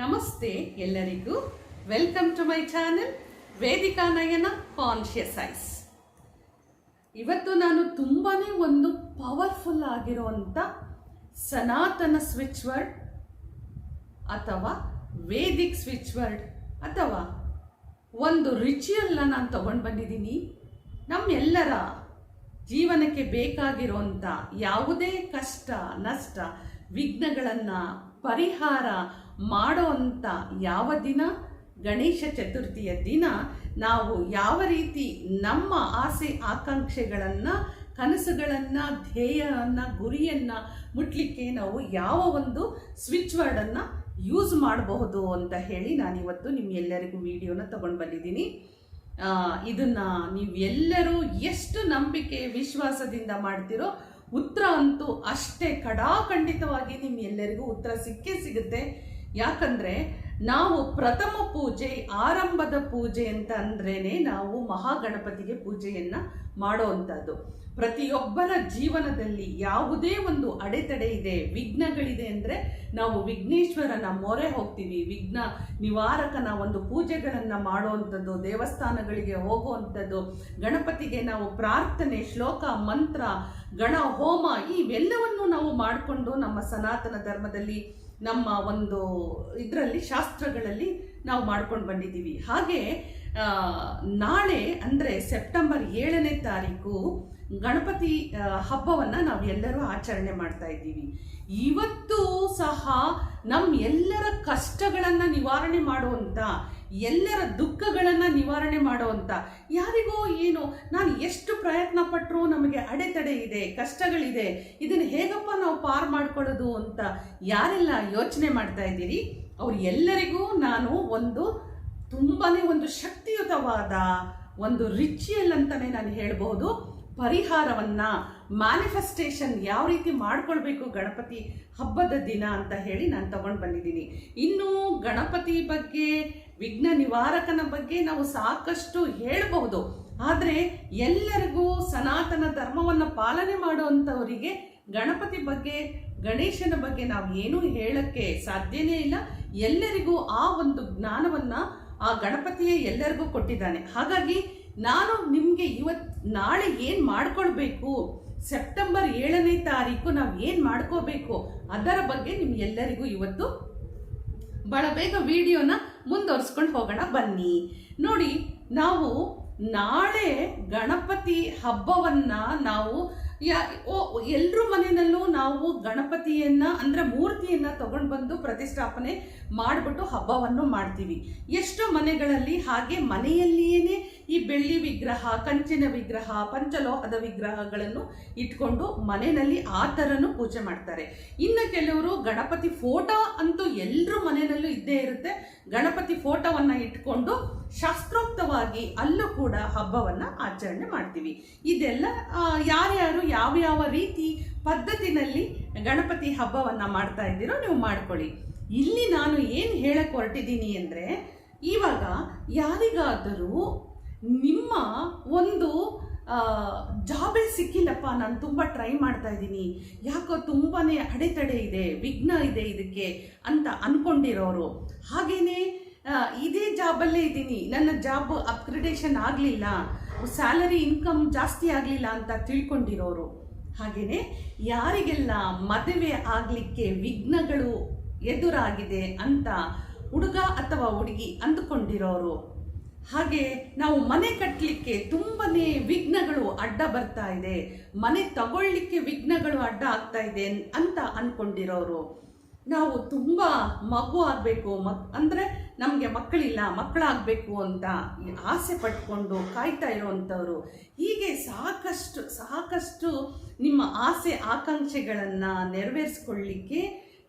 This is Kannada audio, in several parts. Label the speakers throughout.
Speaker 1: ನಮಸ್ತೆ ಎಲ್ಲರಿಗೂ. Welcome to my channel Vedika Nayana conscious eyes. ಇವತ್ತು ನಾನು ತುಂಬಾನೇ ಒಂದು ಪವರ್ಫುಲ್ ಆಗಿರುವಂಥ ಸನಾತನ ಸ್ವಿಚ್ ವರ್ಡ್ ಅಥವಾ ವೇದಿಕ್ ಸ್ವಿಚ್ ವರ್ಡ್ ಅಥವಾ ಒಂದು ರಿಚುವಲ್ನ ನಾನು ತಗೊಂಡು ಬಂದಿದ್ದೀನಿ. ನಮ್ಮೆಲ್ಲರ ಜೀವನಕ್ಕೆ ಬೇಕಾಗಿರುವಂಥ ಯಾವುದೇ ಕಷ್ಟ ನಷ್ಟ ವಿಘ್ನಗಳನ್ನು ಪರಿಹಾರ ಮಾಡೋವಂಥ ಯಾವ ದಿನ ಗಣೇಶ ಚತುರ್ಥಿಯ ದಿನ ನಾವು ಯಾವ ರೀತಿ ನಮ್ಮ ಆಸೆ ಆಕಾಂಕ್ಷೆಗಳನ್ನು ಕನಸುಗಳನ್ನು ಧ್ಯೇಯವನ್ನು ಗುರಿಯನ್ನು ಮುಟ್ಲಿಕ್ಕೆ ನಾವು ಯಾವ ಒಂದು ಸ್ವಿಚ್ ವರ್ಡನ್ನು ಯೂಸ್ ಮಾಡಬಹುದು ಅಂತ ಹೇಳಿ ನಾನಿವತ್ತು ನಿಮ್ಮೆಲ್ಲರಿಗೂ ವಿಡಿಯೋನ ತಗೊಂಡು ಬಂದಿದ್ದೀನಿ. ಇದನ್ನು ನೀವು ಎಲ್ಲರೂ ಎಷ್ಟು ನಂಬಿಕೆ ವಿಶ್ವಾಸದಿಂದ ಮಾಡ್ತಿರೋ ಉತ್ತರ ಅಂತೂ ಅಷ್ಟೇ ಖಡಾಖಂಡಿತವಾಗಿ ನಿಮ್ಮೆಲ್ಲರಿಗೂ ಉತ್ತರ ಸಿಕ್ಕೇ ಸಿಗುತ್ತೆ. ಯಾಕಂದರೆ ನಾವು ಪ್ರಥಮ ಪೂಜೆ ಆರಂಭದ ಪೂಜೆ ಅಂತ ಅಂದ್ರೇನೆ ನಾವು ಮಹಾಗಣಪತಿಗೆ ಪೂಜೆಯನ್ನು ಮಾಡೋವಂಥದ್ದು. ಪ್ರತಿಯೊಬ್ಬರ ಜೀವನದಲ್ಲಿ ಯಾವುದೇ ಒಂದು ಅಡೆತಡೆ ಇದೆ, ವಿಘ್ನಗಳಿದೆ ಅಂದರೆ ನಾವು ವಿಘ್ನೇಶ್ವರನ ಮೊರೆ ಹೋಗ್ತೀವಿ. ವಿಘ್ನ ನಿವಾರಕನ ಒಂದು ಪೂಜೆಗಳನ್ನು ಮಾಡುವಂಥದ್ದು, ದೇವಸ್ಥಾನಗಳಿಗೆ ಹೋಗುವಂಥದ್ದು, ಗಣಪತಿಗೆ ನಾವು ಪ್ರಾರ್ಥನೆ ಶ್ಲೋಕ ಮಂತ್ರ ಗಣ ಹೋಮ ಇವೆಲ್ಲವನ್ನು ನಾವು ಮಾಡಿಕೊಂಡು ನಮ್ಮ ಸನಾತನ ಧರ್ಮದಲ್ಲಿ ನಮ್ಮ ಒಂದು ಇದರಲ್ಲಿ ಶಾಸ್ತ್ರಗಳಲ್ಲಿ ನಾವು ಮಾಡ್ಕೊಂಡು ಬಂದಿದ್ದೀವಿ. ಹಾಗೆ ನಾಳೆ ಅಂದರೆ ಸೆಪ್ಟೆಂಬರ್ 7ನೇ ತಾರೀಕು ಗಣಪತಿ ಹಬ್ಬವನ್ನು ನಾವು ಎಲ್ಲರೂ ಆಚರಣೆ ಮಾಡ್ತಾ ಇದ್ದೀವಿ. ಇವತ್ತು ಸಹ ನಮ್ಮ ಎಲ್ಲರ ಕಷ್ಟಗಳನ್ನು ನಿವಾರಣೆ ಮಾಡುವಂಥ, ಎಲ್ಲರ ದುಃಖಗಳನ್ನು ನಿವಾರಣೆ ಮಾಡುವಂಥ, ಯಾರಿಗೋ ಏನು ನಾನು ಎಷ್ಟು ಪ್ರಯತ್ನ ಪಟ್ಟರೂ ನಮಗೆ ಅಡೆತಡೆ ಇದೆ, ಕಷ್ಟಗಳಿದೆ, ಇದನ್ನು ಹೇಗಪ್ಪ ನಾವು ಪಾರು ಮಾಡ್ಕೊಳ್ಳೋದು ಅಂತ ಯಾರೆಲ್ಲ ಯೋಚನೆ ಮಾಡ್ತಾ ಇದ್ದೀರಿ ಅವ್ರು ಎಲ್ಲರಿಗೂ ನಾನು ತುಂಬಾ ಒಂದು ಶಕ್ತಿಯುತವಾದ ಒಂದು ರಿಚುವಲ್ ಅಂತಲೇ ನಾನು ಹೇಳ್ಬೋದು. ಪರಿಹಾರವನ್ನು ಮ್ಯಾನಿಫೆಸ್ಟೇಷನ್ ಯಾವ ರೀತಿ ಮಾಡ್ಕೊಳ್ಬೇಕು ಗಣಪತಿ ಹಬ್ಬದ ದಿನ ಅಂತ ಹೇಳಿ ನಾನು ತಗೊಂಡು ಬಂದಿದ್ದೀನಿ. ಇನ್ನು ಗಣಪತಿ ಬಗ್ಗೆ ವಿಘ್ನ ನಿವಾರಕನ ಬಗ್ಗೆ ನಾವು ಸಾಕಷ್ಟು ಹೇಳಬಹುದು. ಆದರೆ ಎಲ್ಲರಿಗೂ ಸನಾತನ ಧರ್ಮವನ್ನು ಪಾಲನೆ ಮಾಡುವಂಥವರಿಗೆ ಗಣಪತಿ ಬಗ್ಗೆ ಗಣೇಶನ ಬಗ್ಗೆ ನಾವು ಏನೂ ಹೇಳಕ್ಕೆ ಸಾಧ್ಯನೇ ಇಲ್ಲ. ಎಲ್ಲರಿಗೂ ಆ ಒಂದು ಜ್ಞಾನವನ್ನು ಆ ಗಣಪತಿಯೇ ಎಲ್ಲರಿಗೂ ಕೊಟ್ಟಿದ್ದಾನೆ. ಹಾಗಾಗಿ ನಾನು ನಿಮಗೆ ನಾಳೆ ಏನು ಮಾಡ್ಕೊಳ್ಬೇಕು, ಸೆಪ್ಟೆಂಬರ್ 7ನೇ ತಾರೀಕು ನಾವು ಏನು ಮಾಡ್ಕೋಬೇಕು ಅದರ ಬಗ್ಗೆ ನಿಮ್ಗೆಲ್ಲರಿಗೂ ಇವತ್ತು ಬಹಳ ಬೇಗ ವಿಡಿಯೋನ ಮುಂದುವರಿಸ್ಕೊಂಡು ಹೋಗೋಣ ಬನ್ನಿ. ನೋಡಿ, ನಾವು ನಾಳೆ ಗಣಪತಿ ಹಬ್ಬವನ್ನು ನಾವು ಎಲ್ಲರ ಮನೆಯಲ್ಲೂ ನಾವು ಗಣಪತಿಯನ್ನು ಅಂದರೆ ಮೂರ್ತಿಯನ್ನು ತಗೊಂಡು ಬಂದು ಪ್ರತಿಷ್ಠಾಪನೆ ಮಾಡಿಬಿಟ್ಟು ಹಬ್ಬವನ್ನು ಮಾಡ್ತೀವಿ. ಎಷ್ಟೋ ಮನೆಗಳಲ್ಲಿ ಹಾಗೆ ಮನೆಯಲ್ಲಿಯೇ ಈ ಬೆಳ್ಳಿ ವಿಗ್ರಹ, ಕಂಚಿನ ವಿಗ್ರಹ, ಪಂಚಲೋಹದ ವಿಗ್ರಹಗಳನ್ನು ಇಟ್ಕೊಂಡು ಮನೆಯಲ್ಲಿ ಆ ಥರನೂ ಪೂಜೆ ಮಾಡ್ತಾರೆ. ಇನ್ನು ಕೆಲವರು ಗಣಪತಿ ಫೋಟೋ ಅಂತೂ ಎಲ್ಲರ ಮನೆಯಲ್ಲೂ ಇದ್ದೇ ಇರುತ್ತೆ. ಗಣಪತಿ ಫೋಟೋವನ್ನು ಇಟ್ಕೊಂಡು ಶಾಸ್ತ್ರೋಕ್ತವಾಗಿ ಅಲ್ಲೂ ಕೂಡ ಹಬ್ಬವನ್ನು ಆಚರಣೆ ಮಾಡ್ತೀವಿ. ಇದೆಲ್ಲ ಯಾರ್ಯಾರು ಯಾವ್ಯಾವ ರೀತಿ ಪದ್ಧತಿನಲ್ಲಿ ಗಣಪತಿ ಹಬ್ಬವನ್ನು ಮಾಡ್ತಾ ಇದ್ದೀರೋ ನೀವು ಮಾಡ್ಕೊಳ್ಳಿ. ಇಲ್ಲಿ ನಾನು ಏನು ಹೇಳಕ್ಕೆ ಹೊರಟಿದ್ದೀನಿ ಅಂದರೆ, ಇವಾಗ ಯಾರಿಗಾದರೂ ನಿಮ್ಮ ಒಂದು ಜಾಬೇ ಸಿಕ್ಕಿಲ್ಲಪ್ಪ, ನಾನು ತುಂಬ ಟ್ರೈ ಮಾಡ್ತಾ ಇದ್ದೀನಿ, ಯಾಕೋ ತುಂಬಾ ಅಡೆತಡೆ ಇದೆ, ವಿಘ್ನ ಇದೆ ಇದಕ್ಕೆ ಅಂತ ಅಂದ್ಕೊಂಡಿರೋರು, ಹಾಗೆಯೇ ಇದೇ ಜಾಬಲ್ಲೇ ಇದ್ದೀನಿ, ನನ್ನ ಜಾಬ್ ಅಪ್ಗ್ರೇಡೇಷನ್ ಆಗಲಿಲ್ಲ, ಸ್ಯಾಲರಿ ಇನ್ಕಮ್ ಜಾಸ್ತಿ ಆಗಲಿಲ್ಲ ಅಂತ ತಿಳ್ಕೊಂಡಿರೋರು, ಹಾಗೆಯೇ ಯಾರಿಗೆಲ್ಲ ಮದುವೆ ಆಗಲಿಕ್ಕೆ ವಿಘ್ನಗಳು ಎದುರಾಗಿದೆ ಅಂತ ಹುಡುಗ ಅಥವಾ ಹುಡುಗಿ ಅಂದುಕೊಂಡಿರೋರು, ಹಾಗೆ ನಾವು ಮನೆ ಕಟ್ಟಲಿಕ್ಕೆ ತುಂಬನೇ ವಿಘ್ನಗಳು ಅಡ್ಡ ಬರ್ತಾ ಇದೆ, ಮನೆ ತಗೊಳ್ಳಿಕ್ಕೆ ವಿಘ್ನಗಳು ಅಡ್ಡ ಆಗ್ತಾ ಇದೆ ಅಂತ ಅಂದ್ಕೊಂಡಿರೋರು, ನಾವು ತುಂಬ ಮಗು ಆಗಬೇಕು ಅಂದರೆ ನಮಗೆ ಮಕ್ಕಳಿಲ್ಲ, ಮಕ್ಕಳಾಗಬೇಕು ಅಂತ ಆಸೆ ಪಟ್ಕೊಂಡು ಕಾಯ್ತಾ ಇರೋವಂಥವ್ರು, ಹೀಗೆ ಸಾಕಷ್ಟು ನಿಮ್ಮ ಆಸೆ ಆಕಾಂಕ್ಷೆಗಳನ್ನು ನೆರವೇರಿಸ್ಕೊಳ್ಳಿಕ್ಕೆ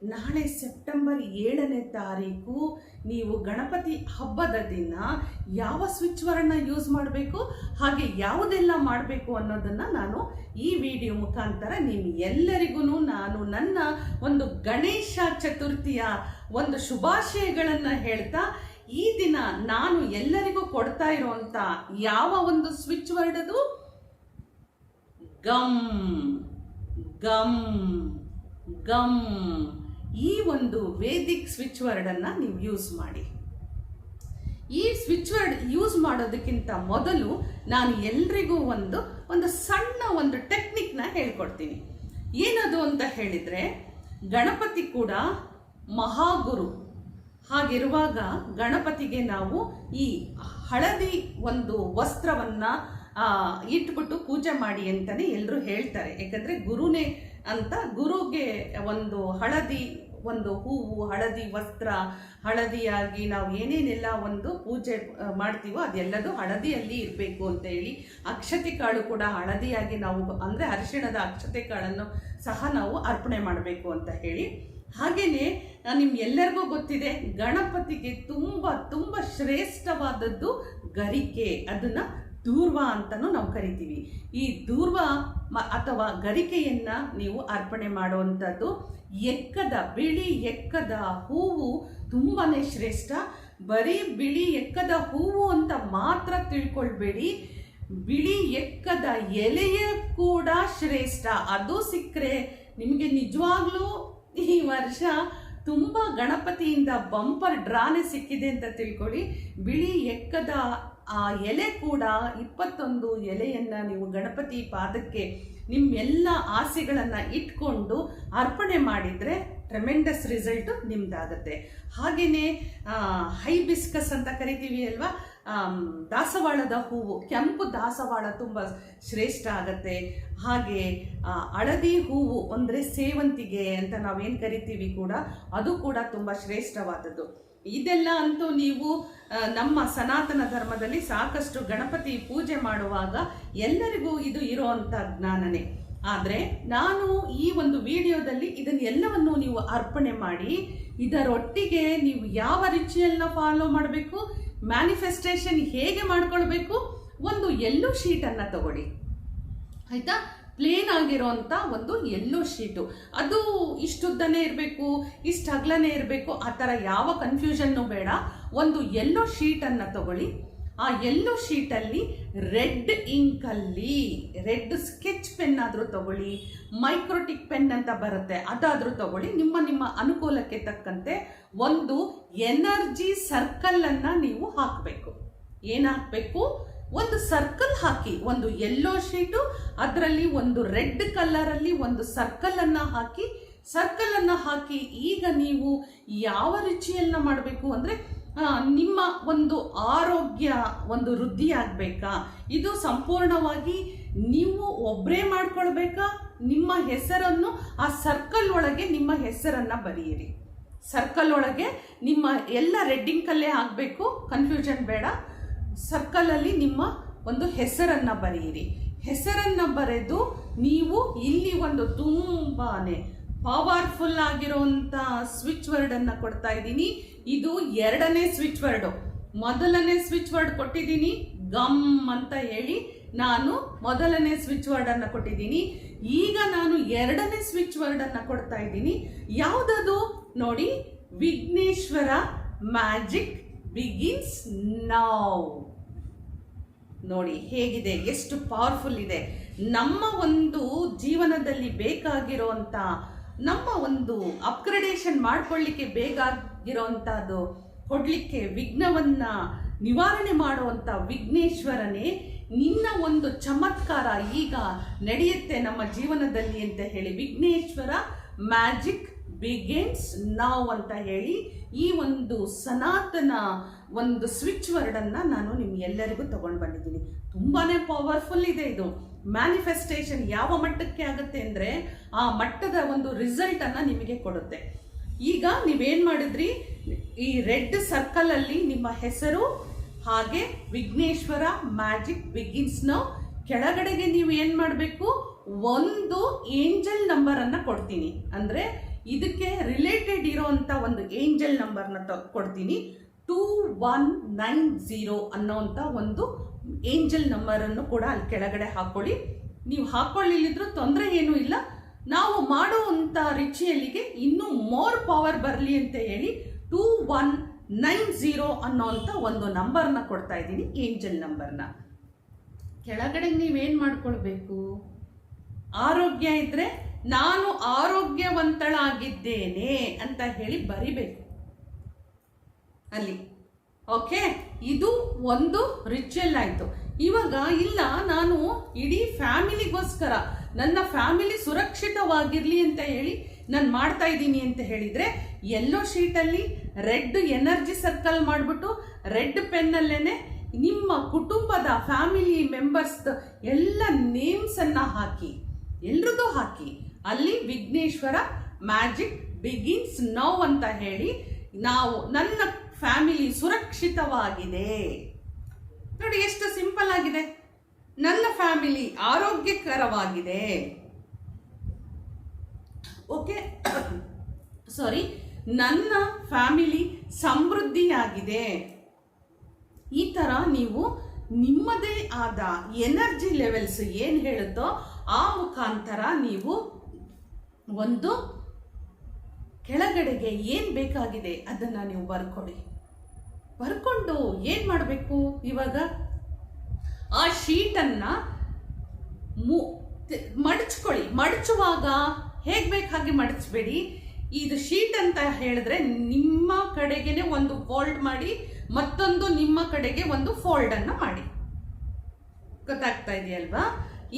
Speaker 1: ನಾಳೆ ಸೆಪ್ಟೆಂಬರ್ 7ನೇ ತಾರೀಕು ನೀವು ಗಣಪತಿ ಹಬ್ಬದ ದಿನ ಯಾವ ಸ್ವಿಚ್ ವರ್ಡ್ನ ಯೂಸ್ ಮಾಡಬೇಕು, ಹಾಗೆ ಯಾವುದೆಲ್ಲ ಮಾಡಬೇಕು ಅನ್ನೋದನ್ನು ನಾನು ಈ ವಿಡಿಯೋ ಮುಖಾಂತರ ಎಲ್ಲರಿಗೂ ನಾನು ನನ್ನ ಒಂದು ಗಣೇಶ ಚತುರ್ಥಿಯ ಒಂದು ಶುಭಾಶಯಗಳನ್ನು ಹೇಳ್ತಾ, ಈ ದಿನ ನಾನು ಎಲ್ಲರಿಗೂ ಕೊಡ್ತಾ ಇರೋವಂಥ ಯಾವ ಒಂದು ಸ್ವಿಚ್ ವರ್ಡ್ ಅದು ಗಮ್ ಗಮ್ ಗಮ್ ಈ ಒಂದು ವೇದಿಕ್ ಸ್ವಿಚ್ ವರ್ಡನ್ನು ನೀವು ಯೂಸ್ ಮಾಡಿ. ಈ ಸ್ವಿಚ್ ವರ್ಡ್ ಯೂಸ್ ಮಾಡೋದಕ್ಕಿಂತ ಮೊದಲು ನಾನು ಎಲ್ರಿಗೂ ಒಂದು ಸಣ್ಣ ಒಂದು ಟೆಕ್ನಿಕ್ನ ಹೇಳ್ಕೊಡ್ತೀನಿ. ಏನದು ಅಂತ ಹೇಳಿದರೆ, ಗಣಪತಿ ಕೂಡ ಮಹಾಗುರು. ಹಾಗಿರುವಾಗ ಗಣಪತಿಗೆ ನಾವು ಈ ಹಳದಿ ಒಂದು ವಸ್ತ್ರವನ್ನು ಇಟ್ಬಿಟ್ಟು ಪೂಜೆ ಮಾಡಿ ಅಂತಲೇ ಎಲ್ಲರೂ ಹೇಳ್ತಾರೆ. ಯಾಕಂದರೆ ಗುರುನೇ ಅಂತ, ಗುರುಗೆ ಒಂದು ಹಳದಿ ಒಂದು ಹೂವು, ಹಳದಿ ವಸ್ತ್ರ, ಹಳದಿಯಾಗಿ ನಾವು ಏನೇನೆಲ್ಲ ಒಂದು ಪೂಜೆ ಮಾಡ್ತೀವೋ ಅದೆಲ್ಲದೂ ಹಳದಿಯಲ್ಲಿ ಇರಬೇಕು ಅಂತ ಹೇಳಿ, ಅಕ್ಷತೆ ಕಾಳು ಕೂಡ ಹಳದಿಯಾಗಿ ನಾವು ಅಂದರೆ ಅರಿಶಿಣದ ಅಕ್ಷತೆ ಕಾಳನ್ನು ಸಹ ನಾವು ಅರ್ಪಣೆ ಮಾಡಬೇಕು ಅಂತ ಹೇಳಿ. ಹಾಗೆಯೇ ನಿಮ್ಗೆಲ್ಲರಿಗೂ ಗೊತ್ತಿದೆ, ಗಣಪತಿಗೆ ತುಂಬ ತುಂಬ ಶ್ರೇಷ್ಠವಾದದ್ದು ಗರಿಕೆ. ಅದನ್ನು ದೂರ್ವ ಅಂತಲೂ ನಾವು ಕರಿತೀವಿ. ಈ ದೂರ್ವ ಅಥವಾ ಗರಿಕೆಯನ್ನು ನೀವು ಅರ್ಪಣೆ ಮಾಡುವಂಥದ್ದು. ಬಿಳಿ ಎಕ್ಕದ ಹೂವು ತುಂಬಾ ಶ್ರೇಷ್ಠ. ಬರೀ ಬಿಳಿ ಎಕ್ಕದ ಹೂವು ಅಂತ ಮಾತ್ರ ತಿಳ್ಕೊಳ್ಬೇಡಿ, ಬಿಳಿ ಎಕ್ಕದ ಎಲೆಯ ಕೂಡ ಶ್ರೇಷ್ಠ. ಅದು ಸಿಕ್ಕರೆ ನಿಮಗೆ ನಿಜವಾಗ್ಲೂ ಈ ವರ್ಷ ತುಂಬ ಗಣಪತಿಯಿಂದ ಬಂಪರ್ ಡ್ರಾನೆ ಸಿಕ್ಕಿದೆ ಅಂತ ತಿಳ್ಕೊಳ್ಳಿ. ಬಿಳಿ ಎಕ್ಕದ ಆ ಎಲೆ ಕೂಡ 21 ಎಲೆಯನ್ನು ನೀವು ಗಣಪತಿ ಪಾದಕ್ಕೆ ನಿಮ್ಮೆಲ್ಲ ಆಸೆಗಳನ್ನು ಇಟ್ಕೊಂಡು ಅರ್ಪಣೆ ಮಾಡಿದರೆ ಟ್ರೆಮೆಂಡಸ್ ರಿಸಲ್ಟು ನಿಮ್ದಾಗುತ್ತೆ. ಹಾಗೆಯೇ ಹೈಬಿಸ್ಕಸ್ ಅಂತ ಕರಿತೀವಿ ಅಲ್ವಾ, ದಾಸವಾಳದ ಹೂವು, ಕೆಂಪು ದಾಸವಾಳ ತುಂಬ ಶ್ರೇಷ್ಠ ಆಗುತ್ತೆ. ಹಾಗೆ ಹಳದಿ ಹೂವು ಅಂದರೆ ಸೇವಂತಿಗೆ ಅಂತ ನಾವೇನು ಕರಿತೀವಿ ಕೂಡ, ಅದು ಕೂಡ ತುಂಬ ಶ್ರೇಷ್ಠವಾದದ್ದು. ಇದೆಲ್ಲ ಅಂತೂ ನೀವು ನಮ್ಮ ಸನಾತನ ಧರ್ಮದಲ್ಲಿ ಸಾಕಷ್ಟು ಗಣಪತಿ ಪೂಜೆ ಮಾಡುವಾಗ ಎಲ್ಲರಿಗೂ ಇದು ಇರೋವಂಥ ಜ್ಞಾನನೇ. ಆದರೆ ನಾನು ಈ ಒಂದು ವಿಡಿಯೋದಲ್ಲಿ ಇದನ್ನೆಲ್ಲವನ್ನು ನೀವು ಅರ್ಪಣೆ ಮಾಡಿ, ಇದರೊಟ್ಟಿಗೆ ನೀವು ಯಾವ ರಿಚುವಲ್ನ ಫಾಲೋ ಮಾಡಬೇಕು, ಮ್ಯಾನಿಫೆಸ್ಟೇಷನ್ ಹೇಗೆ ಮಾಡ್ಕೊಳ್ಬೇಕು, ಒಂದು ಯೆಲ್ಲೋ ಶೀಟನ್ನು ತಗೊಳ್ಳಿ ಆಯಿತಾ. ಪ್ಲೇನ್ ಆಗಿರೋಂಥ ಒಂದು ಯೆಲ್ಲೋ ಶೀಟು, ಅದು ಇಷ್ಟುದ್ದನೇ ಇರಬೇಕು, ಇಷ್ಟು ಅಗಲನೇ ಇರಬೇಕು, ಆ ಥರ ಯಾವ ಕನ್ಫ್ಯೂಷನ್ನು ಬೇಡ. ಒಂದು ಯೆಲ್ಲೋ ಶೀಟನ್ನು ತಗೊಳ್ಳಿ. ಆ ಯೆಲ್ಲೋ ಶೀಟಲ್ಲಿ ರೆಡ್ ಇಂಕಲ್ಲಿ, ರೆಡ್ ಸ್ಕೆಚ್ ಪೆನ್ ಆದರೂ ತಗೊಳ್ಳಿ, ಮೈಕ್ರೋಟಿಕ್ ಪೆನ್ ಅಂತ ಬರುತ್ತೆ ಅದಾದರೂ ತಗೊಳ್ಳಿ. ನಿಮ್ಮ ಅನುಕೂಲಕ್ಕೆ ತಕ್ಕಂತೆ ಒಂದು ಎನರ್ಜಿ ಸರ್ಕಲನ್ನು ನೀವು ಹಾಕಬೇಕು. ಏನು ಹಾಕಬೇಕು? ಒಂದು ಸರ್ಕಲ್ ಹಾಕಿ, ಒಂದು ಯೆಲ್ಲೋ ಶೀಟು, ಅದರಲ್ಲಿ ಒಂದು ರೆಡ್ ಕಲರಲ್ಲಿ ಒಂದು ಸರ್ಕಲನ್ನು ಹಾಕಿ ಈಗ ನೀವು ಯಾವ ರಿಚುವಲ್ನ ಮಾಡಬೇಕು ಅಂದರೆ, ನಿಮ್ಮ ಒಂದು ಆರೋಗ್ಯ ಒಂದು ವೃದ್ಧಿ ಆಗಬೇಕಾ, ಇದು ಸಂಪೂರ್ಣವಾಗಿ ನೀವು ಒಬ್ಬರೇ ಮಾಡ್ಕೊಳ್ಬೇಕಾ, ನಿಮ್ಮ ಹೆಸರನ್ನು ಆ ಸರ್ಕಲ್ ಒಳಗೆ ನಿಮ್ಮ ಹೆಸರನ್ನು ಬರೆಯಿರಿ. ಸರ್ಕಲ್ ಒಳಗೆ ನಿಮ್ಮ ಎಲ್ಲ ರೆಡ್ಡಿಂಕಲ್ಲೇ ಆಗಬೇಕು, ಕನ್ಫ್ಯೂಷನ್ ಬೇಡ. ಸರ್ಕಲಲ್ಲಿ ನಿಮ್ಮ ಒಂದು ಹೆಸರನ್ನು ಬರೆಯಿರಿ. ಹೆಸರನ್ನು ಬರೆದು ನೀವು ಇಲ್ಲಿ ಒಂದು ತುಂಬಾ ಪವರ್ಫುಲ್ ಆಗಿರುವಂಥ ಸ್ವಿಚ್ ವರ್ಡನ್ನು ಕೊಡ್ತಾ ಇದ್ದೀನಿ. ಇದು 2ನೇ ಸ್ವಿಚ್ ವರ್ಡು. ಮೊದಲನೇ ಸ್ವಿಚ್ ವರ್ಡ್ ಕೊಟ್ಟಿದ್ದೀನಿ ಗಮ್ ಅಂತ ಹೇಳಿ, ನಾನು ಮೊದಲನೇ ಸ್ವಿಚ್ ವರ್ಡನ್ನು ಕೊಟ್ಟಿದ್ದೀನಿ. ಈಗ ನಾನು 2ನೇ ಸ್ವಿಚ್ ವರ್ಡನ್ನು ಕೊಡ್ತಾ ಇದ್ದೀನಿ. ಯಾವುದದು ನೋಡಿ, ವಿಘ್ನೇಶ್ವರ ಮ್ಯಾಜಿಕ್ ಬಿಗಿನ್ಸ್ ನೌ. ನೋಡಿ ಹೇಗಿದೆ, ಎಷ್ಟು ಪವರ್ಫುಲ್ ಇದೆ. ನಮ್ಮ ಒಂದು ಜೀವನದಲ್ಲಿ ಬೇಕಾಗಿರೋಂಥ, ನಮ್ಮ ಒಂದು ಅಪ್ಗ್ರೇಡೇಷನ್ ಮಾಡ್ಕೊಳ್ಳಿಕ್ಕೆ ಬೇಕಾಗಿರೋಂಥದ್ದು ಕೊಡಲಿಕ್ಕೆ, ವಿಘ್ನವನ್ನು ನಿವಾರಣೆ ಮಾಡುವಂಥ ವಿಘ್ನೇಶ್ವರನೇ ನಿನ್ನ ಒಂದು ಚಮತ್ಕಾರ ಈಗ ನಡೆಯುತ್ತೆ ನಮ್ಮ ಜೀವನದಲ್ಲಿ ಅಂತ ಹೇಳಿ, ವಿಘ್ನೇಶ್ವರ ಮ್ಯಾಜಿಕ್ ಬಿಗಿನ್ಸ್ ನೌ ಅಂತ ಹೇಳಿ ಈ ಒಂದು ಸನಾತನ ಒಂದು ಸ್ವಿಚ್ ವರ್ಡನ್ನು ನಾನು ನಿಮ್ಗೆಲ್ಲರಿಗೂ ತಗೊಂಡು ಬಂದಿದ್ದೀನಿ. ತುಂಬಾ ಪವರ್ಫುಲ್ ಇದೆ ಇದು. ಮ್ಯಾನಿಫೆಸ್ಟೇಷನ್ ಯಾವ ಮಟ್ಟಕ್ಕೆ ಆಗುತ್ತೆ ಅಂದರೆ, ಆ ಮಟ್ಟದ ಒಂದು ರಿಸಲ್ಟನ್ನು ನಿಮಗೆ ಕೊಡುತ್ತೆ. ಈಗ ನೀವೇನು ಮಾಡಿದ್ರಿ, ಈ ರೆಡ್ ಸರ್ಕಲಲ್ಲಿ ನಿಮ್ಮ ಹೆಸರು, ಹಾಗೆ ವಿಘ್ನೇಶ್ವರ ಮ್ಯಾಜಿಕ್ ಬಿಗಿನ್ಸ್ ನೌ, ಕೆಳಗಡೆಗೆ ನೀವು ಏನು ಮಾಡಬೇಕು, ಒಂದು ಏಂಜಲ್ ನಂಬರನ್ನು ಕೊಡ್ತೀನಿ. ಅಂದರೆ ಇದಕ್ಕೆ ರಿಲೇಟೆಡ್ ಇರೋವಂಥ ಒಂದು ಏಂಜಲ್ ನಂಬರ್ನ ಕೊಡ್ತೀನಿ. 2190 ಅನ್ನೋಂಥ ಒಂದು ಏಂಜಲ್ ನಂಬರನ್ನು ಕೂಡ ಅಲ್ಲಿ ಕೆಳಗಡೆ ಹಾಕೊಳ್ಳಿ. ನೀವು ಹಾಕೊಳ್ಳಿಲ್ಲಿದ್ರೂ ತೊಂದರೆ ಏನೂ ಇಲ್ಲ. ನಾವು ಮಾಡುವಂಥ ರಿಚುವಲ್ಲಿಗೆ ಇನ್ನೂ ಮೋರ್ ಪವರ್ ಬರಲಿ ಅಂತ ಹೇಳಿ 2190 ಅನ್ನೋಂಥ ಒಂದು ನಂಬರ್ನ ಕೊಡ್ತಾ ಇದ್ದೀನಿ, ಏಂಜಲ್ ನಂಬರ್ನ. ಕೆಳಗಡೆ ನೀವೇನು ಮಾಡ್ಕೊಳ್ಬೇಕು, ಆರೋಗ್ಯ ಇದ್ದರೆ ನಾನು ಆರೋಗ್ಯವಂತಳಾಗಿದ್ದೇನೆ ಅಂತ ಹೇಳಿ ಬರಿಬೇಕು ಅಲ್ಲಿ. ಓಕೆ, ಇದು ಒಂದು ರಿಚುವಲ್ ಆಯಿತು. ಇವಾಗ ಇಲ್ಲ, ನಾನು ಇಡೀ ಫ್ಯಾಮಿಲಿಗೋಸ್ಕರ, ನನ್ನ ಫ್ಯಾಮಿಲಿ ಸುರಕ್ಷಿತವಾಗಿರಲಿ ಅಂತ ಹೇಳಿ ನಾನು ಮಾಡ್ತಾ ಇದ್ದೀನಿ ಅಂತ ಹೇಳಿದರೆ, ಯೆಲ್ಲೋ ಶೀಟಲ್ಲಿ ರೆಡ್ ಎನರ್ಜಿ ಸರ್ಕಲ್ ಮಾಡಿಬಿಟ್ಟು ರೆಡ್ ಪೆನ್ನಲ್ಲೇನೆ ನಿಮ್ಮ ಕುಟುಂಬದ ಫ್ಯಾಮಿಲಿ ಮೆಂಬರ್ಸ್ ಎಲ್ಲ ನೇಮ್ಸನ್ನು ಹಾಕಿ, ಎಲ್ರದ್ದು ಹಾಕಿ, ಅಲ್ಲಿ ವಿಘ್ನೇಶ್ವರ ಮ್ಯಾಜಿಕ್ ಬಿಗಿನ್ಸ್ ನೌ ಅಂತ ಹೇಳಿ, ನಾವು ನನ್ನ ಫ್ಯಾಮಿಲಿ ಸುರಕ್ಷಿತವಾಗಿದೆ. ನೋಡಿ ಎಷ್ಟು ಸಿಂಪಲ್ ಆಗಿದೆ. ನನ್ನ ಫ್ಯಾಮಿಲಿ ಆರೋಗ್ಯಕರವಾಗಿದೆ. ಓಕೆ, ಸಾರಿ, ನನ್ನ ಫ್ಯಾಮಿಲಿ ಸಮೃದ್ಧಿಯಾಗಿದೆ. ಈ ಥರ ನೀವು ನಿಮ್ಮದೇ ಆದ ಎನರ್ಜಿ ಲೆವೆಲ್ಸ್ ಏನು ಹೇಳುತ್ತೋ ಆ ಮುಖಾಂತರ ನೀವು ಒಂದು ಕೆಳಗಡೆಗೆ ಏನು ಬೇಕಾಗಿದೆ ಅದನ್ನು ನೀವು ಬರ್ಕೊಂಡು ಏನು ಮಾಡಬೇಕು, ಇವಾಗ ಆ ಶೀಟನ್ನು ಮಡಚ್ಕೊಳ್ಳಿ. ಮಡಚುವಾಗ ಹೇಗೆ ಬೇಕು ಹಾಗೆ ಮಡಚಬೇಡಿ. ಇದು ಶೀಟ್ ಅಂತ ಹೇಳಿದ್ರೆ ನಿಮ್ಮ ಕಡೆಗೇನೆ ಒಂದು ಫೋಲ್ಡ್ ಮಾಡಿ, ಮತ್ತೊಂದು ನಿಮ್ಮ ಕಡೆಗೆ ಒಂದು ಫೋಲ್ಡನ್ನು ಮಾಡಿ. ಗೊತ್ತಾಗ್ತಾ ಇದೆಯಲ್ವಾ?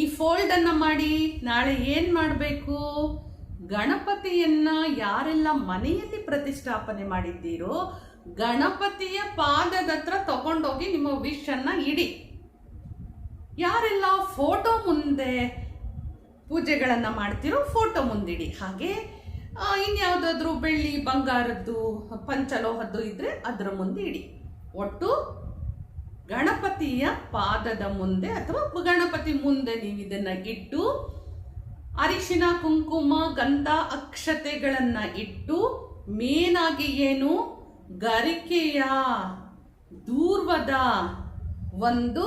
Speaker 1: ಈ ಫೋಲ್ಡನ್ನು ಮಾಡಿ ನಾಳೆ ಏನು ಮಾಡಬೇಕು, ಗಣಪತಿಯನ್ನ ಯಾರೆಲ್ಲ ಮನೆಯಲ್ಲಿ ಪ್ರತಿಷ್ಠಾಪನೆ ಮಾಡಿದ್ದೀರೋ ಗಣಪತಿಯ ಪಾದದ ಹತ್ರ ತಗೊಂಡೋಗಿ ನಿಮ್ಮ ವಿಷನ್ನು ಇಡಿ. ಯಾರೆಲ್ಲ ಫೋಟೋ ಮುಂದೆ ಪೂಜೆಗಳನ್ನು ಮಾಡ್ತಿರೋ ಫೋಟೋ ಮುಂದಿಡಿ. ಹಾಗೆ ಇನ್ಯಾವುದಾದ್ರೂ ಬೆಳ್ಳಿ ಬಂಗಾರದ್ದು ಪಂಚಲೋಹದ್ದು ಇದ್ರೆ ಅದರ ಮುಂದೆ ಇಡಿ. ಒಟ್ಟು ಗಣಪತಿಯ ಪಾದದ ಮುಂದೆ ಅಥವಾ ಗಣಪತಿ ಮುಂದೆ ನೀವು ಇದನ್ನ ಇಟ್ಟು ಅರಿಶಿನ ಕುಂಕುಮ ಗಂಧ ಅಕ್ಷತೆಗಳನ್ನ ಇಟ್ಟು, ಮೇನಾಗಿ ಏನು ಗರಿಕೆಯ ದೂರ್ವದ ಒಂದು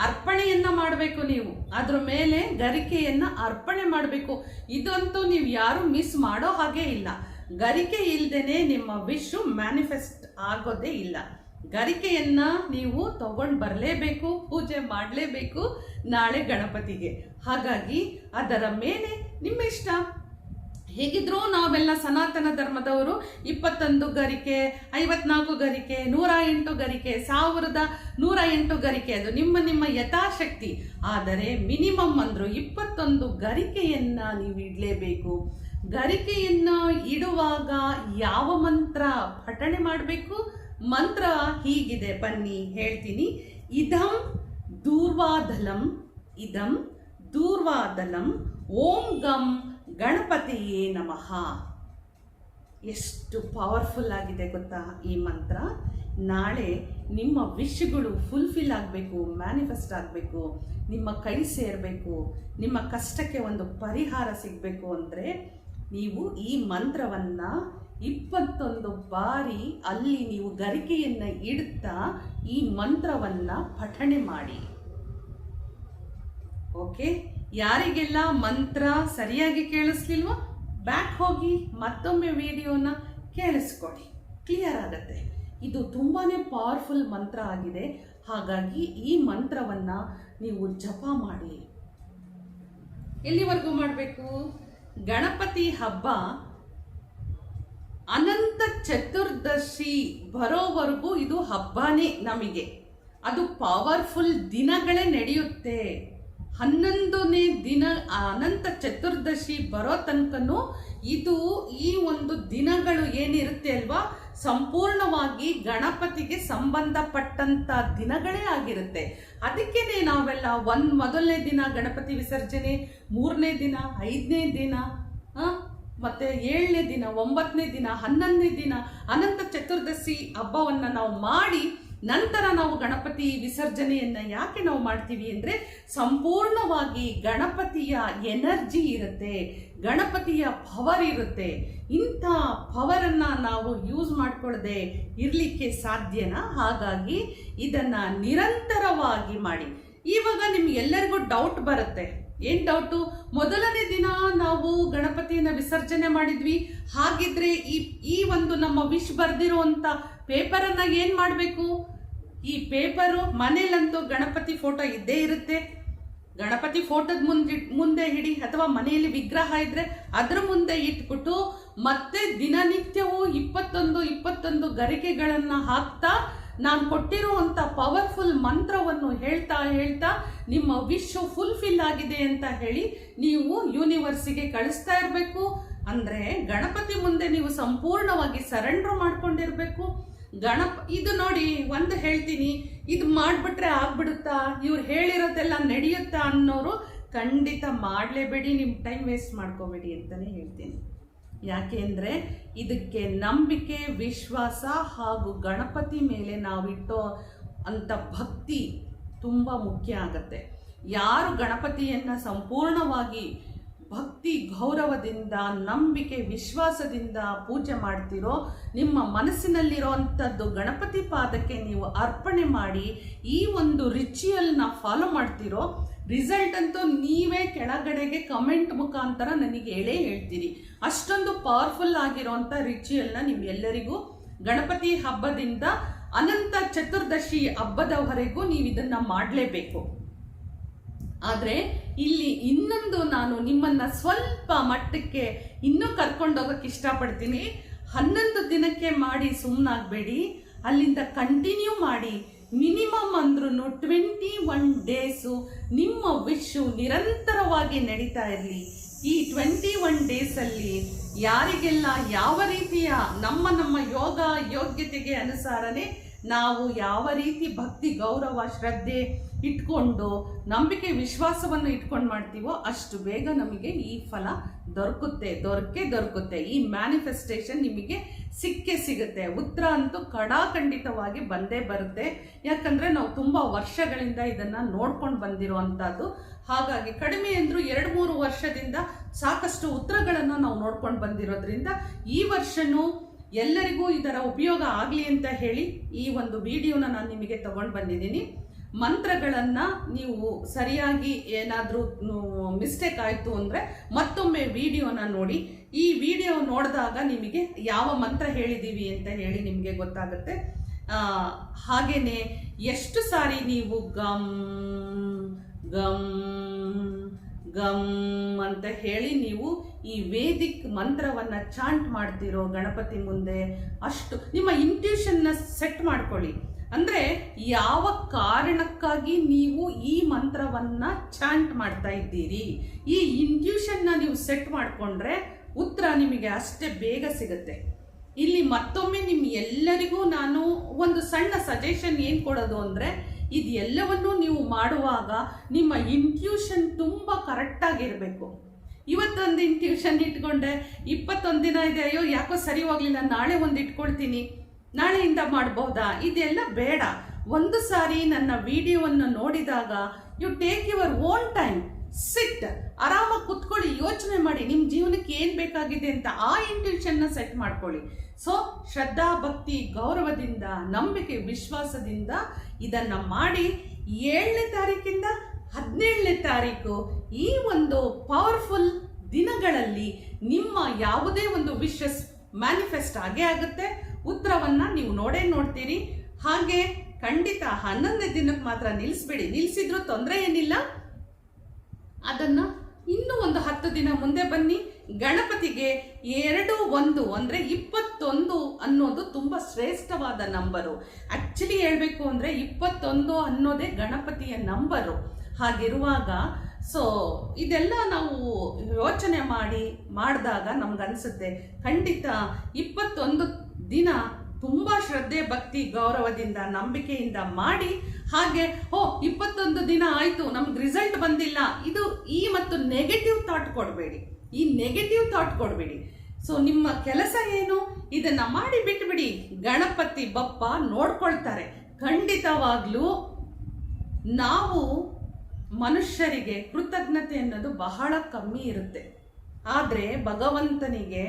Speaker 1: ಅರ್ಪಣೆಯನ್ನ ಮಾಡಬೇಕು. ನೀವು ಅದ್ರ ಮೇಲೆ ಗರಿಕೆಯನ್ನ ಅರ್ಪಣೆ ಮಾಡಬೇಕು. ಇದಂತೂ ನೀವು ಯಾರು ಮಿಸ್ ಮಾಡೋ ಹಾಗೆ ಇಲ್ಲ. ಗರಿಕೆ ಇಲ್ದೇನೆ ನಿಮ್ಮ ವಿಶ್ ಮ್ಯಾನಿಫೆಸ್ಟ್ ಆಗೋದೇ ಇಲ್ಲ. ಗರಿಕೆಯನ್ನ ನೀವು ತಗೊಂಡು ಬರಲೇಬೇಕು, ಪೂಜೆ ಮಾಡಲೇಬೇಕು ನಾಳೆ ಗಣಪತಿಗೆ. ಹಾಗಾಗಿ ಅದರ ಮೇಲೆ ನಿಮ್ಮ ಇಷ್ಟ. ಹೇಗಿದ್ರೂ ನಾವೆಲ್ಲ ಸನಾತನ ಧರ್ಮದವರು 21 ಗರಿಕೆ, 54 ಗರಿಕೆ, 108 ಗರಿಕೆ, 1108 ಗರಿಕೆ, ಅದು ನಿಮ್ಮ ಯಥಾಶಕ್ತಿ. ಆದರೆ ಮಿನಿಮಮ್ ಅಂದ್ರು 21 ಗರಿಕೆಯನ್ನ ನೀವು ಇಡಲೇಬೇಕು. ಗರಿಕೆಯನ್ನ ಇಡುವಾಗ ಯಾವ ಮಂತ್ರ ಪಠಣೆ ಮಾಡಬೇಕು? ಮಂತ್ರ ಹೀಗಿದೆ, ಬನ್ನಿ ಹೇಳ್ತೀನಿ. ಇದಂ ದೂರ್ವಾದಲಂ ಓಂ ಗಂ ಗಣಪತಿಯೇ ನಮಃ. ಎಷ್ಟು ಪವರ್ಫುಲ್ ಆಗಿದೆ ಗೊತ್ತಾ ಈ ಮಂತ್ರ. ನಾಳೆ ನಿಮ್ಮ ವಿಶ್ಗಳು ಫುಲ್ಫಿಲ್ ಆಗಬೇಕು, ಮ್ಯಾನಿಫೆಸ್ಟ್ ಆಗಬೇಕು, ನಿಮ್ಮ ಕೈ ಸೇರಬೇಕು, ನಿಮ್ಮ ಕಷ್ಟಕ್ಕೆ ಒಂದು ಪರಿಹಾರ ಸಿಗಬೇಕು ಅಂದರೆ ನೀವು ಈ ಮಂತ್ರವನ್ನು 21 ಬಾರಿ ಅಲ್ಲಿ ನೀವು ಗರಿಕೆಯನ್ನು ಇಡ್ತಾ ಈ ಮಂತ್ರವನ್ನು ಪಠಣೆ ಮಾಡಿ. ಓಕೆ, ಯಾರಿಗೆಲ್ಲ ಮಂತ್ರ ಸರಿಯಾಗಿ ಕೇಳಿಸ್ಲಿಲ್ವೋ ಬ್ಯಾಕ್ ಹೋಗಿ ಮತ್ತೊಮ್ಮೆ ವಿಡಿಯೋನ ಕೇಳಿಸ್ಕೊಳ್ಳಿ, ಕ್ಲಿಯರ್ ಆಗುತ್ತೆ. ಇದು ತುಂಬಾ ಪವರ್ಫುಲ್ ಮಂತ್ರ ಆಗಿದೆ. ಹಾಗಾಗಿ ಈ ಮಂತ್ರವನ್ನು ನೀವು ಜಪ ಮಾಡಿ. ಎಲ್ಲಿವರೆಗೂ ಮಾಡಬೇಕು? ಗಣಪತಿ ಹಬ್ಬ ಅನಂತ ಚತುರ್ದಶಿ ಬರೋವರೆಗೂ ಇದು ಹಬ್ಬನೇ ನಮಗೆ. ಅದು ಪವರ್ಫುಲ್ ದಿನಗಳೇ ನಡೆಯುತ್ತೆ. 11ನೇ ದಿನ ಅನಂತ ಚತುರ್ದಶಿ ಬರೋ ತನಕನೂ ಇದು ಈ ಒಂದು ದಿನಗಳು ಏನಿರುತ್ತೆ ಅಲ್ವಾ, ಸಂಪೂರ್ಣವಾಗಿ ಗಣಪತಿಗೆ ಸಂಬಂಧಪಟ್ಟಂತ ದಿನಗಳೇ ಆಗಿರುತ್ತೆ. ಅದಕ್ಕೇನೆ ನಾವೆಲ್ಲ ಮೊದಲನೇ ದಿನ ಗಣಪತಿ ವಿಸರ್ಜನೆ, 3ನೇ ದಿನ, 5ನೇ ದಿನ, ಮತ್ತೆ 7ನೇ ದಿನ, 9ನೇ ದಿನ, 11ನೇ ದಿನ ಅನಂತ ಚತುರ್ದಶಿ ಹಬ್ಬವನ್ನು ನಾವು ಮಾಡಿ ನಂತರ ನಾವು ಗಣಪತಿ ವಿಸರ್ಜನೆಯನ್ನು ಯಾಕೆ ನಾವು ಮಾಡ್ತೀವಿ ಅಂದರೆ ಸಂಪೂರ್ಣವಾಗಿ ಗಣಪತಿಯ ಎನರ್ಜಿ ಇರುತ್ತೆ, ಗಣಪತಿಯ ಪವರ್ ಇರುತ್ತೆ. ಇಂಥ ಪವರನ್ನು ನಾವು ಯೂಸ್ ಮಾಡ್ಕೊಳ್ಳದೆ ಇರಲಿಕ್ಕೆ ಸಾಧ್ಯನಾ? ಹಾಗಾಗಿ ಇದನ್ನು ನಿರಂತರವಾಗಿ ಮಾಡಿ. ಇವಾಗ ನಿಮ್ಗೆಲ್ಲರಿಗೂ ಡೌಟ್ ಬರುತ್ತೆ. ಏನು ಡೌಟು? ಮೊದಲನೇ ದಿನ ನಾವು ಗಣಪತಿಯನ್ನು ವಿಸರ್ಜನೆ ಮಾಡಿದ್ವಿ, ಹಾಗಿದ್ರೆ ಈ ಒಂದು ನಮ್ಮ ವಿಶ್ ಬರ್ದಿರುವಂಥ ಪೇಪರನ್ನು ಏನು ಮಾಡಬೇಕು? ಈ ಪೇಪರು ಮನೇಲಂತೂ ಗಣಪತಿ ಫೋಟೋ ಇದ್ದೇ ಇರುತ್ತೆ. ಗಣಪತಿ ಫೋಟೋದ ಮುಂದೆ ಇಡಿ, ಅಥವಾ ಮನೆಯಲ್ಲಿ ವಿಗ್ರಹ ಇದ್ರೆ ಅದರ ಮುಂದೆ ಇಟ್ಬಿಟ್ಟು ಮತ್ತೆ ದಿನನಿತ್ಯವೂ 21 ಗರಿಕೆಗಳನ್ನು ಹಾಕ್ತಾ ನಾನು ಕೊಟ್ಟಿರುವಂಥ ಪವರ್ಫುಲ್ ಮಂತ್ರವನ್ನು ಹೇಳ್ತಾ ಹೇಳ್ತಾ ನಿಮ್ಮ ವಿಶ್ ಫುಲ್ಫಿಲ್ ಆಗಿದೆ ಅಂತ ಹೇಳಿ ನೀವು ಯೂನಿವರ್ಸಿಗೆ ಕಳಿಸ್ತಾ ಇರಬೇಕು. ಅಂದರೆ ಗಣಪತಿ ಮುಂದೆ ನೀವು ಸಂಪೂರ್ಣವಾಗಿ ಸರೆಂಡರ್ ಮಾಡ್ಕೊಂಡಿರ್ಬೇಕು. ಇದು ನೋಡಿ, ಒಂದು ಹೇಳ್ತೀನಿ, ಇದು ಮಾಡಿಬಿಟ್ರೆ ಆಗ್ಬಿಡುತ್ತಾ, ಇವ್ರು ಹೇಳಿರೋದೆಲ್ಲ ನಡೆಯುತ್ತಾ ಅನ್ನೋರು ಖಂಡಿತ ಮಾಡಲೇಬೇಡಿ, ನಿಮ್ಮ ಟೈಮ್ ವೇಸ್ಟ್ ಮಾಡ್ಕೋಬೇಡಿ ಅಂತಲೇ ಹೇಳ್ತೀನಿ. ಯಾಕೆ ಅಂದರೆ ಇದಕ್ಕೆ ನಂಬಿಕೆ, ವಿಶ್ವಾಸ ಹಾಗೂ ಗಣಪತಿ ಮೇಲೆ ನಾವಿಟ್ಟೋ ಅಂಥ ಭಕ್ತಿ ತುಂಬ ಮುಖ್ಯ ಆಗತ್ತೆ. ಯಾರು ಗಣಪತಿಯನ್ನು ಸಂಪೂರ್ಣವಾಗಿ ಭಕ್ತಿ ಗೌರವದಿಂದ, ನಂಬಿಕೆ, ವಿಶ್ವಾಸದಿಂದ ಪೂಜೆ ಮಾಡ್ತೀರೋ, ನಿಮ್ಮ ಮನಸ್ಸಿನಲ್ಲಿರೋ ಅಂಥದ್ದು ಗಣಪತಿ ಪಾದಕ್ಕೆ ನೀವು ಅರ್ಪಣೆ ಮಾಡಿ ಈ ಒಂದು ರಿಚುವಲ್ನ ಫಾಲೋ ಮಾಡ್ತೀರೋ, ರಿಸಲ್ಟ್ ಅಂತೂ ನೀವೇ ಕೆಳಗಡೆಗೆ ಕಮೆಂಟ್ ಮುಖಾಂತರ ನನಗೆ ಹೇಳ್ತೀರಿ. ಅಷ್ಟೊಂದು ಪವರ್ಫುಲ್ ಆಗಿರೋಂಥ ರಿಚುವಲ್ನ ನಿಮ್ಗೆಲ್ಲರಿಗೂ ಗಣಪತಿ ಹಬ್ಬದಿಂದ ಅನಂತ ಚತುರ್ದಶಿ ಹಬ್ಬದವರೆಗೂ ನೀವು ಇದನ್ನು ಮಾಡಲೇಬೇಕು. ಆದರೆ ಇಲ್ಲಿ ಇನ್ನೊಂದು ನಾನು ನಿಮ್ಮನ್ನು ಸ್ವಲ್ಪ ಮಟ್ಟಕ್ಕೆ ಇನ್ನೂ ಕರ್ಕೊಂಡೋಗಕ್ಕೆ ಇಷ್ಟಪಡ್ತೀನಿ. 11 ದಿನಕ್ಕೆ ಮಾಡಿ ಸುಮ್ಮನಾಗಬೇಡಿ, ಅಲ್ಲಿಂದ ಕಂಟಿನ್ಯೂ ಮಾಡಿ. ಮಿನಿಮಮ್ ಅಂದ್ರೂ 21 ಡೇಸು ನಿಮ್ಮ ವಿಶ್ವ ನಿರಂತರವಾಗಿ ನಡೀತಾ ಇರಲಿ. ಈ 21 ಡೇಸಲ್ಲಿ ಯಾರಿಗೆಲ್ಲ ಯಾವ ರೀತಿಯ ನಮ್ಮ ಯೋಗ್ಯತೆಗೆ ಅನುಸಾರನೇ ನಾವು ಯಾವ ರೀತಿ ಭಕ್ತಿ, ಗೌರವ, ಶ್ರದ್ಧೆ ಇಟ್ಕೊಂಡು ನಂಬಿಕೆ, ವಿಶ್ವಾಸವನ್ನು ಇಟ್ಕೊಂಡು ಮಾಡ್ತೀವೋ ಅಷ್ಟು ಬೇಗ ನಮಗೆ ಈ ಫಲ ದೊರಕುತ್ತೆ. ಈ ಮ್ಯಾನಿಫೆಸ್ಟೇಷನ್ ನಿಮಗೆ ಸಿಗುತ್ತೆ. ಉತ್ತರ ಅಂತೂ ಖಂಡಿತವಾಗಿ ಬಂದೇ ಬರುತ್ತೆ. ಯಾಕಂದರೆ ನಾವು ತುಂಬ ವರ್ಷಗಳಿಂದ ಇದನ್ನು ನೋಡ್ಕೊಂಡು ಬಂದಿರುವಂಥದ್ದು. ಹಾಗಾಗಿ ಕಡಿಮೆ ಅಂದರೂ 2-3 ವರ್ಷದಿಂದ ಸಾಕಷ್ಟು ಉತ್ತರಗಳನ್ನು ನಾವು ನೋಡ್ಕೊಂಡು ಬಂದಿರೋದ್ರಿಂದ ಈ ವರ್ಷನೂ ಎಲ್ಲರಿಗೂ ಇದರ ಉಪಯೋಗ ಆಗಲಿ ಅಂತ ಹೇಳಿ ಈ ಒಂದು ವಿಡಿಯೋನ ನಾನು ನಿಮಗೆ ತಗೊಂಡು ಬಂದಿದ್ದೀನಿ. ಮಂತ್ರಗಳನ್ನು ನೀವು ಸರಿಯಾಗಿ ಏನಾದರೂ ಮಿಸ್ಟೇಕ್ ಆಯಿತು ಅಂದರೆ ಮತ್ತೊಮ್ಮೆ ವಿಡಿಯೋನ ನೋಡಿ. ಈ ವಿಡಿಯೋ ನೋಡಿದಾಗ ನಿಮಗೆ ಯಾವ ಮಂತ್ರ ಹೇಳಿದ್ದೀವಿ ಅಂತ ಹೇಳಿ ನಿಮಗೆ ಗೊತ್ತಾಗುತ್ತೆ. ಹಾಗೆಯೇ ಎಷ್ಟು ಸಾರಿ ನೀವು ಗಮ್ ಗಮ್ ಗಮ್ ಅಂತ ಹೇಳಿ ನೀವು ಈ ವೇದಿಕ್ ಮಂತ್ರವನ್ನು ಚಾಂಟ್ ಮಾಡ್ತಿರೋ ಗಣಪತಿ ಮುಂದೆ, ಅಷ್ಟು ನಿಮ್ಮ ಇಂಟ್ಯೂಷನ್ನ ಸೆಟ್ ಮಾಡ್ಕೊಳ್ಳಿ. ಅಂದರೆ ಯಾವ ಕಾರಣಕ್ಕಾಗಿ ನೀವು ಈ ಮಂತ್ರವನ್ನು ಚಾಂಟ್ ಮಾಡ್ತಾ ಇದ್ದೀರಿ, ಈ ಇಂಟ್ಯೂಷನ್ನ ನೀವು ಸೆಟ್ ಮಾಡಿಕೊಂಡ್ರೆ ಉತ್ತರ ನಿಮಗೆ ಅಷ್ಟೇ ಬೇಗ ಸಿಗುತ್ತೆ. ಇಲ್ಲಿ ಮತ್ತೊಮ್ಮೆ ನಿಮ್ಮ ಎಲ್ಲರಿಗೂ ನಾನು ಒಂದು ಸಣ್ಣ ಸಜೆಷನ್ ಏನು ಕೊಡೋದು ಅಂದರೆ, ಇದು ಎಲ್ಲವನ್ನೂ ನೀವು ಮಾಡುವಾಗ ನಿಮ್ಮ ಇಂಟ್ಯೂಷನ್ ತುಂಬ ಕರೆಕ್ಟಾಗಿರಬೇಕು. ಇವತ್ತೊಂದು ಇಂಟ್ಯೂಷನ್ ಇಟ್ಕೊಂಡೆ 21 ದಿನ ಇದೆ, ಅಯ್ಯೋ ಯಾಕೋ ಸರಿ ಹೋಗಲಿಲ್ಲ, ನಾಳೆ ಒಂದು ಇಟ್ಕೊಳ್ತೀನಿ, ನಾಳೆಯಿಂದ ಮಾಡಬಹುದಾ, ಇದೆಲ್ಲ ಬೇಡ. ಒಂದು ಸಾರಿ ನನ್ನ ವಿಡಿಯೋವನ್ನು ನೋಡಿದಾಗ you take your own time, sit, ಆರಾಮಾಗಿ ಕುತ್ಕೊಳ್ಳಿ, ಯೋಚನೆ ಮಾಡಿ ನಿಮ್ಮ ಜೀವನಕ್ಕೆ ಏನು ಬೇಕಾಗಿದೆ ಅಂತ ಆ ಇಂಟ್ಯೂಷನ್ನ ಸೆಟ್ ಮಾಡ್ಕೊಳ್ಳಿ. ಸೊ ಶ್ರದ್ಧಾ, ಭಕ್ತಿ, ಗೌರವದಿಂದ, ನಂಬಿಕೆ, ವಿಶ್ವಾಸದಿಂದ ಇದನ್ನು ಮಾಡಿ 7ನೇ ತಾರೀಕಿಂದ 17ನೇ ತಾರೀಕು ಈ ಒಂದು ಪವರ್ಫುಲ್ ದಿನಗಳಲ್ಲಿ ನಿಮ್ಮ ಯಾವುದೇ ಒಂದು ವಿಶಸ್ ಮ್ಯಾನಿಫೆಸ್ಟ್ ಆಗೇ ಆಗುತ್ತೆ. ಉತ್ತರವನ್ನು ನೀವು ನೋಡ್ತೀರಿ. ಹಾಗೆ ಖಂಡಿತ 11ನೇ ದಿನಕ್ಕೆ ಮಾತ್ರ ನಿಲ್ಲಿಸ್ಬೇಡಿ. ನಿಲ್ಲಿಸಿದ್ರೂ ತೊಂದರೆ ಏನಿಲ್ಲ, ಅದನ್ನು ಇನ್ನೂ ಒಂದು 10 ದಿನ ಮುಂದೆ ಬನ್ನಿ. ಗಣಪತಿಗೆ 2-1 ಅಂದರೆ 21 ಅನ್ನೋದು ತುಂಬ ಶ್ರೇಷ್ಠವಾದ ನಂಬರು. ಆ್ಯಕ್ಚುಲಿ ಹೇಳಬೇಕು ಅಂದರೆ 21 ಅನ್ನೋದೇ ಗಣಪತಿಯ ನಂಬರು. ಹಾಗಿರುವಾಗ ಸೊ ಇದೆಲ್ಲ ನಾವು ಯೋಚನೆ ಮಾಡಿದಾಗ ನಮ್ಗನ್ಸುತ್ತೆ ಖಂಡಿತ 21 ದಿನ ತುಂಬ ಶ್ರದ್ಧೆ, ಭಕ್ತಿ, ಗೌರವದಿಂದ, ನಂಬಿಕೆಯಿಂದ ಮಾಡಿ. ಹಾಗೆ 21 ದಿನ ಆಯಿತು ನಮ್ಗೆ ರಿಸಲ್ಟ್ ಬಂದಿಲ್ಲ, ಈ ಮತ್ತು ನೆಗೆಟಿವ್ ಥಾಟ್ ಕೊಡಬೇಡಿ. ಸೊ ನಿಮ್ಮ ಕೆಲಸ ಏನು, ಇದನ್ನು ಮಾಡಿ ಬಿಟ್ಬಿಡಿ. ಗಣಪತಿ ಬಪ್ಪ ನೋಡ್ಕೊಳ್ತಾರೆ. ಖಂಡಿತವಾಗ್ಲೂ ನಾವು ಮನುಷ್ಯರಿಗೆ ಕೃತಜ್ಞತೆ ಅನ್ನೋದು ಬಹಳ ಕಮ್ಮಿ ಇರುತ್ತೆ. ಆದರೆ ಭಗವಂತನಿಗೆ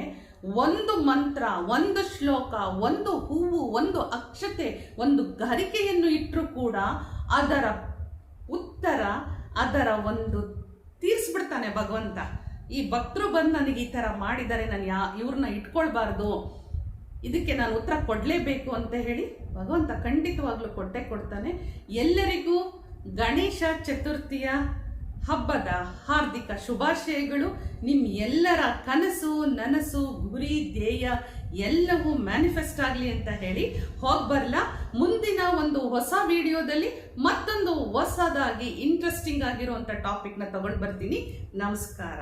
Speaker 1: ಒಂದು ಮಂತ್ರ, ಒಂದು ಶ್ಲೋಕ, ಒಂದು ಹೂವು, ಒಂದು ಅಕ್ಷತೆ, ಒಂದು ಗರಿಕೆಯನ್ನು ಇಟ್ಟರೂ ಕೂಡ ಅದರ ಉತ್ತರ, ಅದರ ಒಂದು ತೀರಿಸ್ಬಿಡ್ತಾನೆ ಭಗವಂತ. ಈ ಭಕ್ತರು ಬಂದು ನನಗೆ ಈ ಥರ ಮಾಡಿದ್ದಾರೆ, ನಾನು ಇವ್ರನ್ನ ಇಟ್ಕೊಳ್ಬಾರ್ದು, ಇದಕ್ಕೆ ನಾನು ಉತ್ತರ ಕೊಡಲೇಬೇಕು ಅಂತ ಹೇಳಿ ಭಗವಂತ ಖಂಡಿತವಾಗ್ಲೂ ಕೊಟ್ಟೆ ಕೊಡ್ತಾನೆ. ಎಲ್ಲರಿಗೂ ಗಣೇಶ ಚತುರ್ಥಿಯ ಹಬ್ಬದ ಹಾರ್ದಿಕ ಶುಭಾಶಯಗಳು. ನಿಮ್ಮ ಎಲ್ಲರ ಕನಸು, ನನಸು, ಗುರಿ, ಧ್ಯೇಯ ಎಲ್ಲವೂ ಮ್ಯಾನಿಫೆಸ್ಟ್ ಆಗಲಿ ಅಂತ ಹೇಳಿ ಹೋಗ್ಬರ್ಲ. ಮುಂದಿನ ಒಂದು ಹೊಸ ವಿಡಿಯೋದಲ್ಲಿ ಮತ್ತೊಂದು ಹೊಸದಾಗಿ ಇಂಟ್ರೆಸ್ಟಿಂಗ್ ಆಗಿರುವಂಥ ಟಾಪಿಕ್ನ ತಗೊಂಡು ಬರ್ತೀನಿ. ನಮಸ್ಕಾರ.